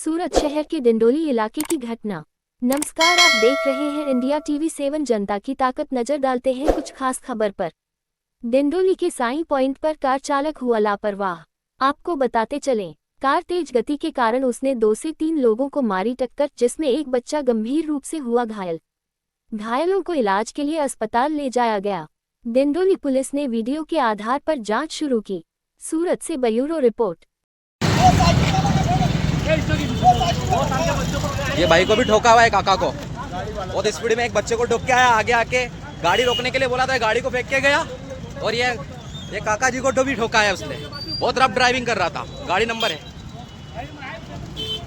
सूरत शहर के डिंडोली इलाके की घटना। नमस्कार, आप देख रहे हैं इंडिया टीवी 7 जनता की ताकत। नजर डालते हैं कुछ खास खबर पर। डिंडोली के साई पॉइंट पर कार चालक हुआ लापरवाह। आपको बताते चलें, कार तेज गति के कारण उसने 2 से 3 लोगों को मारी टक्कर, जिसमें एक बच्चा गंभीर रूप से हुआ घायल। घायलों को इलाज के लिए अस्पताल ले जाया गया। डिंडोली पुलिस ने वीडियो के आधार पर जांच शुरू की। सूरत से ब्यूरो रिपोर्ट। ये भाई को भी ठोका हुआ है, काका को। बहुत स्पीड में एक बच्चे को ठोक के आया, आगे आके गाड़ी रोकने के लिए बोला था, गाड़ी को फेंक के गया। और ये काका जी को भी ठोका है उसने। बहुत रफ ड्राइविंग कर रहा था। गाड़ी नंबर है,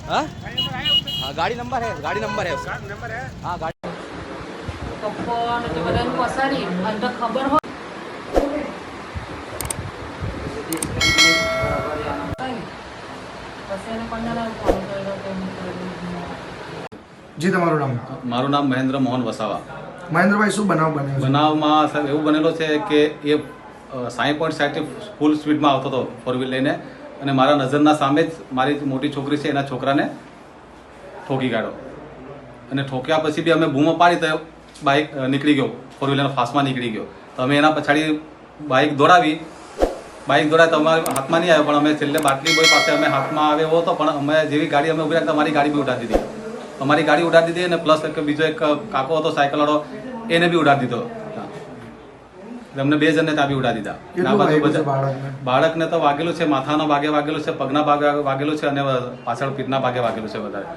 हाँ गाड़ी नंबर है, गाड़ी नंबर है उसका। हाँ गाड़ी जी તમારું નામ? મારું નામ મહેન્દ્ર મોહન વસાવા. મહેન્દ્રભાઈ, શું બનાવ બન્યો? બનાવમાં સાહેબ એવું બનેલો છે કે એ સાઈ પોઈન્ટ સાઈડથી ફૂલ સ્પીડમાં આવતો હતો ફોર વ્હીલ લઈને, અને મારા નજરના સામે જ મારી મોટી છોકરી છે એના છોકરાને ઠોકી કાઢ્યો. અને ઠોક્યા પછી બી અમે બૂમો પાડી તો બાઇક નીકળી ગયો, ફોર વ્હીલરના ફાસ્ટમાં નીકળી ગયો. તો અમે એના પછાડી બાઇક દોડાવી તો અમારા હાથમાં નહીં આવ્યો, પણ અમે છેલ્લે બાટલી બોય પાસે અમે હાથમાં આવ્યો હતો, પણ અમે જેવી ગાડી અમે ઉભી રાખતા અમારી ગાડી બી ઉડાડી દીધી. અમારી ગાડી ઉડાડી દીધી, અને પ્લસ બીજો એક કાકો હતો સાયકલવાળો, એને બી ઉડાડી દીધો. અમને 2 જણને ત્યાં બી ઉડાડી દીધા. બાળકને તો વાગેલું છે, માથાના ભાગે વાગેલું છે, પગના ભાગે વાગેલું છે, અને પાછળ પીઠના ભાગે વાગેલું છે વધારે.